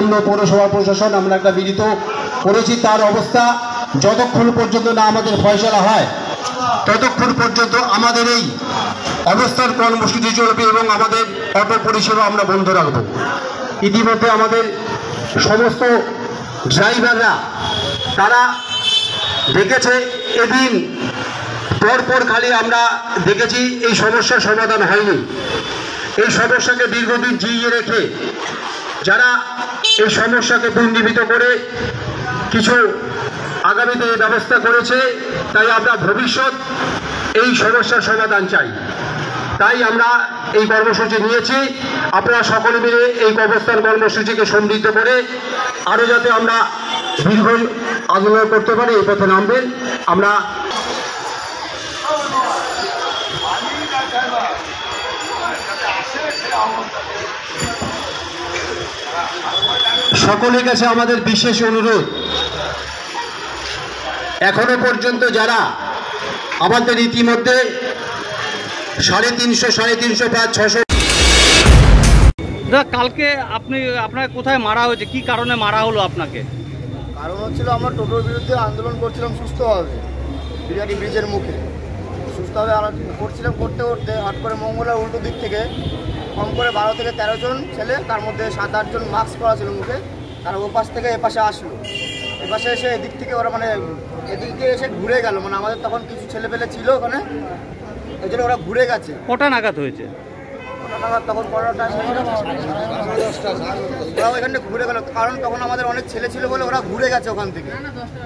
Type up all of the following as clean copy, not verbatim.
আনন্দ পৌরসভা প্রশাসন আমরা একটা বিনীত করেছি। তার অবস্থা যতক্ষণ পর্যন্ত না আমাদের ফয়সালা হয় ততক্ষণ পর্যন্ত আমাদের এই অবস্থার কর্মসূচি চলবে এবং আমাদের অটো পরিষেবা আমরা বন্ধ রাখব। ইতিমধ্যে আমাদের সমস্ত ড্রাইভাররা তারা দেখেছে, এদিন পরপর খালি আমরা দেখেছি এই সমস্যার সমাধান হয়নি। এই সমস্যাকে দীর্ঘদিন জিইয়ে রেখে যারা এই সমস্যাকে পুনর্জীবিত করে কিছু আগামীতে ব্যবস্থা করেছে, তাই আমরা ভবিষ্যৎ এই সমস্যার সমাধান চাই। তাই আমরা এই কর্মসূচি নিয়েছি। আপনারা সকলে মিলে এই অবস্থান কর্মসূচিকে সমৃদ্ধ করে আরও যাতে আমরা দীর্ঘ আন্দোলন করতে পারি এই পথে নামবেন। আমরা সকলের কাছে আমাদের বিশেষ অনুরোধ, এখনো পর্যন্ত যারা আমাদের ইতিমধ্যে 350 প্রায় 600। কালকে আপনার কোথায় মারা হয়েছে, কি কারণে মারা হলো আপনাকে? কারণ হচ্ছিল আমরা টোটোর বিরুদ্ধে আন্দোলন করছিলাম সুস্থভাবে, বিরাটি ব্রিজের মুখে সুস্থভাবে করছিলাম। করতে করতে হট করে মঙ্গলার উল্টো দিক থেকে কম করে 12 থেকে 13 জন ছেলে, তার মধ্যে 7-8 জন মাস্ক পরা ছিল মুখে, তারা ওপাশ থেকে এপাশে আসলো। এপাশে এসে এদিক থেকে ওরা মানে এদিকে এসে ঘুরে গেল, মানে আমাদের তখন কিছু ছেলেপেলে ছিল ওখানে, এই জন্য ওরা ঘুরে গেছে। কটা নাগাদ হয়েছে? তখন ওরা ওইখানে ঘুরে গেল, কারণ তখন আমাদের অনেক ছেলে ছিল বলে ওরা ঘুরে গেছে ওখান থেকে।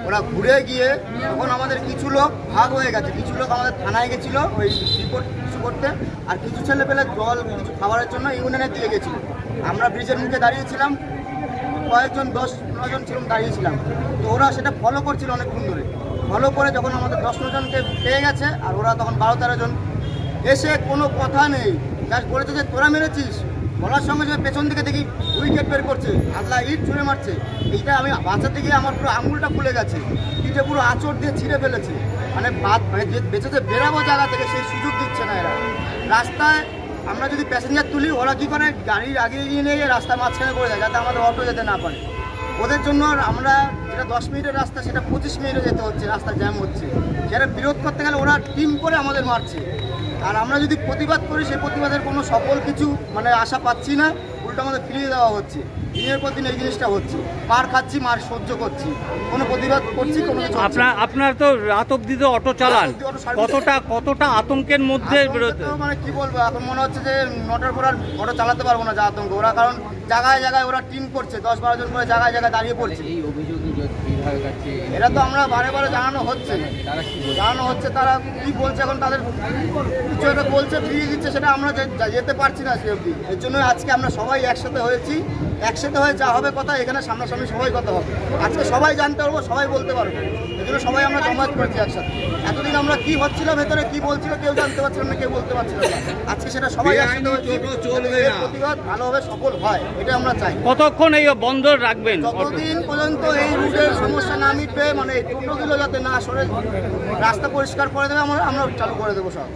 ওরা ঘুরে গিয়ে তখন আমাদের কিছু লোক ভাগ হয়ে গেছে, কিছু লোক আমাদের থানায় গেছিল ওই রিপোর্ট কিছু করতে, আর কিছু ছেলে পেলে জল কিছু খাবারের জন্য ইউনিয়নের দিকে গেছিল। আমরা ব্রিজের মুখে দাঁড়িয়েছিলাম, কয়েকজন 10-9 জন ছিলাম দাঁড়িয়েছিলাম, তো ওরা সেটা ফলো করছিল অনেকক্ষণ ধরে। ফলো করে যখন আমাদের 10-9 জনকে পেয়ে গেছে, আর ওরা তখন 12-13 জন এসে কোনো কথা নেই, জাস্ট বলেছে যে তোরা মেরেছিস। বলার সঙ্গে সঙ্গে পেছন দিকে দেখি উইকেট বের করছে, আদলা ইট ছুঁড়ে মারছে। এইটা আমি বাঁচাতে গিয়ে আমার পুরো আঙুলটা খুলে গেছে, ইটে পুরো আঁচড় দিয়ে ছিঁড়ে ফেলেছে। মানে বেঁচে যে বেরাবো জায়গা থেকে সেই সুযোগ দিচ্ছে না এরা। রাস্তায় আমরা যদি প্যাসেঞ্জার তুলি, ওরা কী করে গাড়ির আগে গিয়ে নিয়ে রাস্তার মাঝখানে করে দেয়, যাতে আমাদের অটো যেতে না পারে। ওদের জন্য আমরা যেটা 10 মিনিটের রাস্তা সেটা 25 মিনিটে যেতে হচ্ছে, রাস্তা জ্যাম হচ্ছে। যারা বিরোধ করতে গেলে ওরা টিম করে আমাদের মারছে। আর আমরা যদি প্রতিবাদ করি, সেই প্রতিবাদের কোনো সফল কিছু মানে আশা পাচ্ছি না, উল্টো আমাদের ফিরিয়ে দেওয়া হচ্ছে। দিনের পর দিন এই জিনিসটা হচ্ছে, মার খাচ্ছি, মার সহ্য করছি, কোনো প্রতিবাদ করছি কোনো কিছু। আপনার তো রাত অব্দি তো অটো চালান, কতটা আতঙ্কের মধ্যে? মানে কি বলবো, এখন মনে হচ্ছে যে 9টার পর আর অটো চালাতে পারবো না, যা আতঙ্ক। ওরা কারণ জায়গায় জায়গায় ওরা টিম করছে, 10-12 জন করে জায়গায় জায়গায় দাঁড়িয়ে পড়ছে। এরা তো আমরা বারে বারে জানানো হচ্ছে, তারা কি বলছে, এখন তাদের কিছু একটা বলছে, ফিরিয়ে দিচ্ছে, সেটা আমরা যেতে পারছি না সে অবধি। এর জন্য আজকে আমরা সবাই একসাথে হয়েছি, একসাথে হয়ে যা হবে কথা এখানে সামনাসামনি সবাই কথা হবে। আজকে সবাই জানতে পারবো, সবাই বলতে পারবো, এই জন্য সবাই আমরা জমায়েত করেছি একসাথে। এতদিন আমরা কি হচ্ছিল ভেতরে, কি বলছিল কেউ জানতে পারছিল না, কেউ বলতে পারছিল না। আজকে সেটা সবাই একসাথে হয়েছি, প্রতিবাদ ভালোভাবে সফল হয়, এটা আমরা চাই। কতক্ষণ এই বন্ধ রাখবেন? যতদিন পর্যন্ত এই রুটের সমস্যা না মিটবে, মানে টোটোগুলো যাতে না সরে রাস্তা পরিষ্কার করে দেবে, আমরা চালু করে দেবো সব।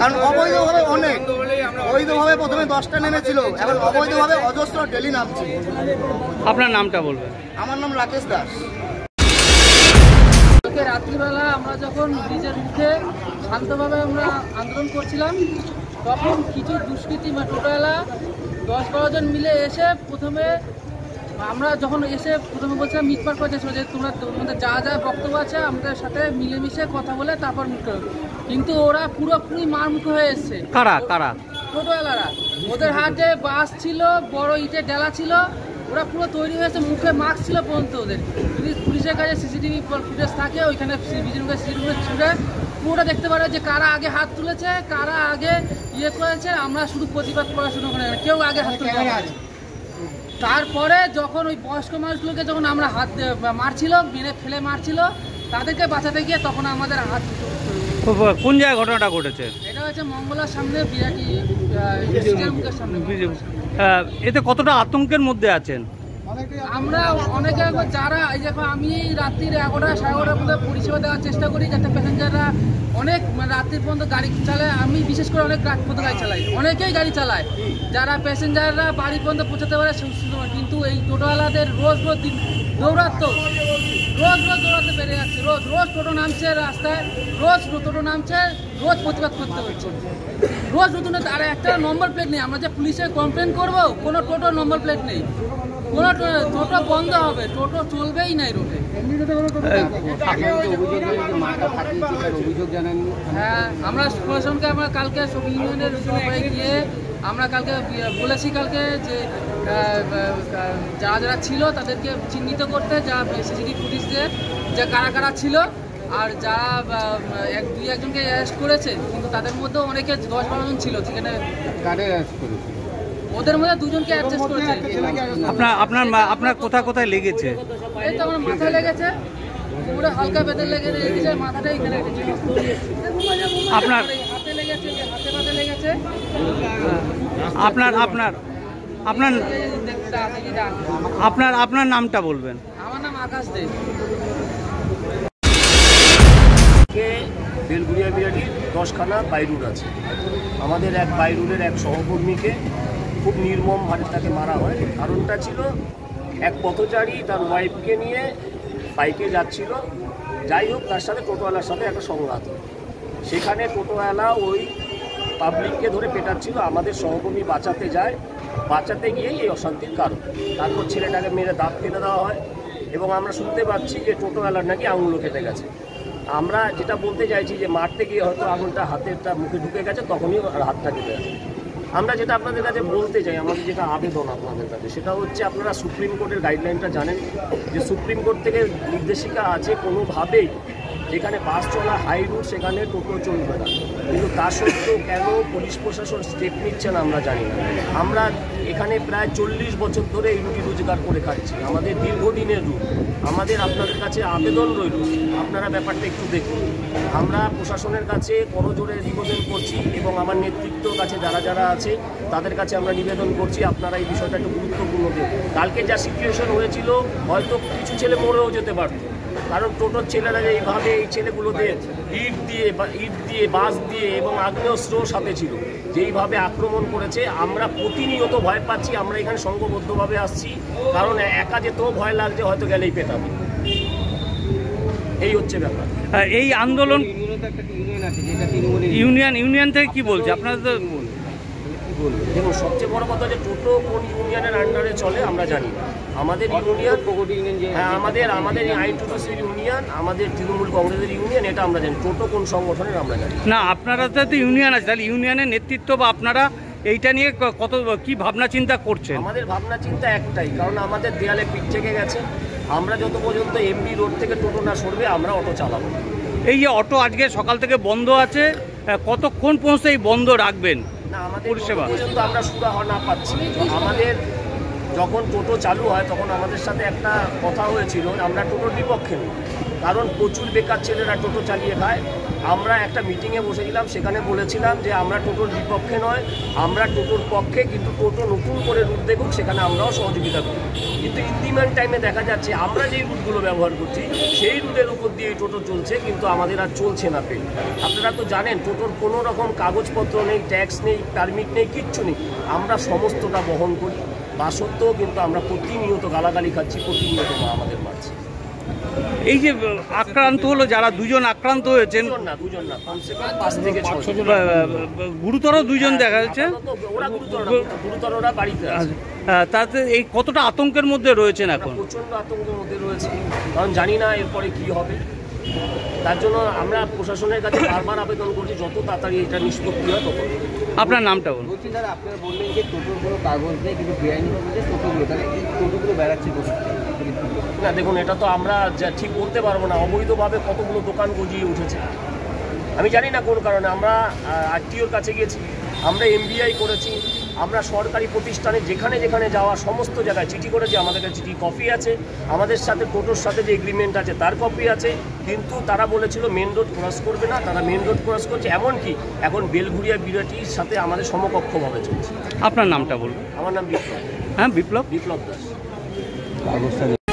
কারণ অবৈধভাবে অনেক, বৈধভাবে প্রথমে 10টা নেমেছিল, এখন অবৈধভাবে অজস্র ডেলি নামছে। আপনার নামটা বলবেন? আমার নাম রাকেশ দাস। কালকে রাত্রিবেলা আমরা যখন ব্রিজের মুখে শান্তভাবে আমরা আন্দোলন করছিলাম, তখন কিছু দুষ্কৃতী টোটোওয়ালা 10-12 জন মিলে এসে প্রথমে আমরা যখন এসে প্রথমে বলছিলাম মিটমাট করছে যে তোমাদের যা যা বক্তব্য আছে আমাদের সাথে মিলেমিশে কথা বলে তারপর মুখ, কিন্তু ওরা পুরোপুরি মারমুখো হয়ে এসছে। কারা? টোটোওয়ালারা। ওদের হাতে বাস ছিল, বড় ইটের ডেলা ছিল, ওরা পুরো তৈরি হয়েছে, মুখে মাস্ক ছিল পর্যন্ত ওদের। যদি পুলিশের কাছে সিসিটিভি ফুটেজ থাকে, ওইখানে সিসিটিভি ছুটে পুরোটা দেখতে পারে যে কারা আগে হাত তুলেছে, কারা আগে ইয়ে করেছে। আমরা শুধু প্রতিবাদ করা শুরু করে না, কেউ আগে হাত তুলে। তারপরে যখন ওই বয়স্ক মানুষগুলোকে যখন আমরা হাত মারছিল, মেরে ফেলে মারছিল, তাদেরকে বাঁচাতে গিয়ে তখন আমাদের হাত। কোন জায়গায় ঘটনাটা ঘটেছে? এটা হচ্ছে মঙ্গলার সামনে, বিরাটি মুখের সামনে। এতে কতটা আতঙ্কের মধ্যে আছেন? আমরা অনেকে যারা এই দেখো আমি রাত্রির 11টা 11:30 পর্যন্ত পরিষেবা দেওয়ার চেষ্টা করি, যাতে প্যাসেঞ্জাররা অনেক রাত্রির পর্যন্ত গাড়ি চালায়। আমি বিশেষ করে অনেক রাত পর্যন্ত গাড়ি চালাই, অনেকেই গাড়ি চালায়, যারা প্যাসেঞ্জাররা বাড়ি পর্যন্ত পৌঁছাতে পারে। কিন্তু এই টোটোওয়ালাদের রোজ দৌড়াতো, রোজ দৌড়াতে বেড়ে যাচ্ছে। রোজ টোটো নামছে রাস্তায়, রোজ টোটো নামছে, রোজ প্রতিবাদ করতে হচ্ছে। রোজ নতুন আর একটা নম্বর প্লেট নেই। আমরা যে পুলিশে কমপ্লেন করবো, কোনো টোটোর নম্বর প্লেট নেই, কোনো টোটো বন্ধ হবে, টোটো চলবেই নাই রোডে। হ্যাঁ, আমরা প্রশাসনকে আমরা কালকে সব ইউনিয়নের সবাই গিয়ে আমরা কালকে বলেছি কালকে যে যারা ছিল তাদেরকে চিহ্নিত করতে, যা সিসিটিভি ফুটেজ দিয়ে যে কারা কারা ছিল, আর যারা দুই একজনকে অ্যারেস্ট করেছে, কিন্তু তাদের মধ্যেও অনেকে 10-12 জন ছিল সেখানে। ওদের মধ্যে 2 জনকে অ্যাডজাস্ট করেছে। আপনার কোথায় লেগেছে? এই তো আমার মাথায় লেগেছে, পুরো হালকা বেঁধে লেগেছে, মাথাটা এখানে আপনার হাতে লেগেছে, হাতে পাতে লেগেছে। আপনার নামটা বলবেন? আমার নাম আকাশ দে। বেলগুড়িয়া বিরাটির 10খানা বাইরুড আছে। আমাদের এক বাইরুডের এক সহকর্মীকে খুব নির্মমভাবে তাকে মারা হয়। কারণটা ছিল এক পথচারী তার ওয়াইফকে নিয়ে বাইকে যাচ্ছিল, যাই হোক তার সাথে টোটোওয়ালার সাথে একটা সংঘাত। সেখানে টোটোওয়ালা ওই পাবলিককে ধরে পেটাচ্ছিল, আমাদের সহকর্মী বাঁচাতে যায়, বাঁচাতে গিয়েই এই অশান্তির কারণ। তারপর ছেলেটাকে মেরে দাঁত ফেলে দেওয়া হয় এবং আমরা শুনতে পাচ্ছি যে টোটোওয়ালার নাকি আঙুলও কেটে গেছে। আমরা যেটা বলতে চাইছি যে মারতে গিয়ে হয়তো আঙুলটা হাতেরটা মুখে ঢুকে গেছে, তখনই হাতটা কেটে গেছে। আমরা যেটা আপনাদের কাছে বলতে চাই, আমাদের যেটা আবেদন আপনাদের কাছে, সেটা হচ্ছে আপনারা সুপ্রিম কোর্টের গাইডলাইনটা জানেন যে সুপ্রিম কোর্ট থেকে নির্দেশিকা আছে কোনোভাবেই যেখানে বাস চলা হাই রুট সেখানে টোটো চলবে না। কিন্তু তা সত্ত্বেও কেন পুলিশ প্রশাসন স্টেপ নিচ্ছে না আমরা জানি না। আমরা এখানে প্রায় 40 বছর ধরে এই রুটি রোজগার করে খাচ্ছি, আমাদের দীর্ঘদিনের রুট। আমাদের আপনাদের কাছে আবেদন রইল, আপনারা ব্যাপারটা একটু দেখুন। আমরা প্রশাসনের কাছে করজোড়ে নিবেদন করছি এবং আমার নেতৃত্বর কাছে যারা আছে তাদের কাছে আমরা নিবেদন করছি, আপনারা এই বিষয়টা একটু গুরুত্বপূর্ণ দেন। কালকে যা সিচুয়েশন হয়েছিল হয়তো কিছু ছেলে মরেও যেতে পারত, কারণ টোটোর ছেলেরা এইভাবে এই ছেলেগুলোদের ইট দিয়ে বাস দিয়ে এবং আগ্নেয়াস্ত্র সাথে ছিল, যেইভাবে আক্রমণ করেছে আমরা প্রতিনিয়ত ভয় পাচ্ছি। আমরা এখানে সংঘবদ্ধভাবে আসছি, কারণ একা যেতেও ভয় লাগছে, হয়তো গেলেই পেটাবে। এই হচ্ছে ব্যাপার। এই আন্দোলন ইউনিয়ন থেকে কি বলছে আপনারা? তো দেখুন, সবচেয়ে বড় কথা যে টোটো কোন ইউনিয়নের আন্ডারে চলে আমরা জানি না। আমাদের ইউনিয়ন, হ্যাঁ আমাদের আইনটোটোসির ইউনিয়ন, আমাদের তৃণমূল কংগ্রেসের ইউনিয়ন, এটা আমরা জানি। টোটো কোন সংগঠনের আমরা জানি না। আপনারা তো ইউনিয়ন আছে, তাহলে ইউনিয়নের নেতৃত্ব বা আপনারা এইটা নিয়ে কি ভাবনা চিন্তা করছেন? আমাদের ভাবনা চিন্তা একটাই, কারণ আমাদের দেয়ালে পিঠ থেকে গেছে। আমরা যত পর্যন্ত এমবি রোড থেকে টোটো না সরবে আমরা অটো চালাবো। এই যে অটো আজকে সকাল থেকে বন্ধ আছে, কতক্ষণ পৌঁছে এই বন্ধ রাখবেন না? আমাদের পরিষেবা পর্যন্ত আমরা সুরাহা না পাচ্ছি। আমাদের যখন টোটো চালু হয় তখন আমাদের সাথে একটা কথা হয়েছিল, আমরা টোটোর বিপক্ষে নই, কারণ প্রচুর বেকার ছেলেরা টোটো চালিয়ে খায়। আমরা একটা মিটিংয়ে বসেছিলাম, সেখানে বলেছিলাম যে আমরা টোটোর বিপক্ষে নয়, আমরা টোটোর পক্ষে, কিন্তু টোটো নতুন করে রুট দেখুক সেখানে আমরাও সহযোগিতা করি। কিন্তু ইন্ডিমেন্ট টাইমে দেখা যাচ্ছে আমরা যেই রুটগুলো ব্যবহার করছি সেই রুটের উপর দিয়ে টোটো চলছে, কিন্তু আমাদের আর চলছে না পেন। আপনারা তো জানেন টোটোর কোনো রকম কাগজপত্র নেই, ট্যাক্স নেই, পারমিট নেই, কিচ্ছু নেই। আমরা সমস্তটা বহন করি, তা সত্ত্বেও কিন্তু আমরা প্রতিনিয়ত গালাগালি খাচ্ছি, প্রতিনিয়ত আমাদের মারছি। এই যে আক্রান্ত হলো, যারা 2 জন আক্রান্ত হয়েছেন, দুজন না, কমসে কম 5 থেকে 6 জন। গুরুতর 2 জন দেখা যাচ্ছে। ওরা গুরুতর, ওরা বাড়িতে আছে। তাতে এই কতটা আতঙ্কের মধ্যে রয়েছেন এখন? প্রচণ্ড আতঙ্কের মধ্যে রয়েছে, কারণ জানি না এরপরে কি হবে। তার জন্য আমরা প্রশাসনের কাছে বারবার আবেদন করছি যত তাড়াতাড়ি এটা নিষ্পত্তি হয় তত। আপনার নামটা বলুন। বলছি দাদা, আপনারা বললেন যে টোটোর কোনো কাগজ নেই, কিন্তু বেআইনিভাবে যে টোটোগুলো, তাহলে এই টোটোগুলো বেড়াচ্ছে কোথায়? না দেখুন, এটা তো আমরা যা ঠিক বলতে পারবো না। অবৈধভাবে কতগুলো দোকান গজিয়ে উঠেছে, আমি জানি না কোন কারণে। আমরা আরটিওর কাছে গেছি, আমরা এমবিআই করেছি, আমরা সরকারি প্রতিষ্ঠানে যেখানে যেখানে যাওয়া সমস্ত জায়গায় চিঠি করেছি। আমাদের কাছে চিঠি কপি আছে, আমাদের সাথে টোটোর সাথে যে এগ্রিমেন্ট আছে তার কপি আছে, কিন্তু তারা বলেছিল মেন রোড ক্রস করবে না, তারা মেন রোড ক্রস করছে। এমনকি এখন বেলঘুরিয়া বিরাটির সাথে আমাদের সমকক্ষভাবে চলছে। আপনার নামটা বলুন। আমার নাম বিপ্লব। হ্যাঁ, বিপ্লব দাস। কাগজটা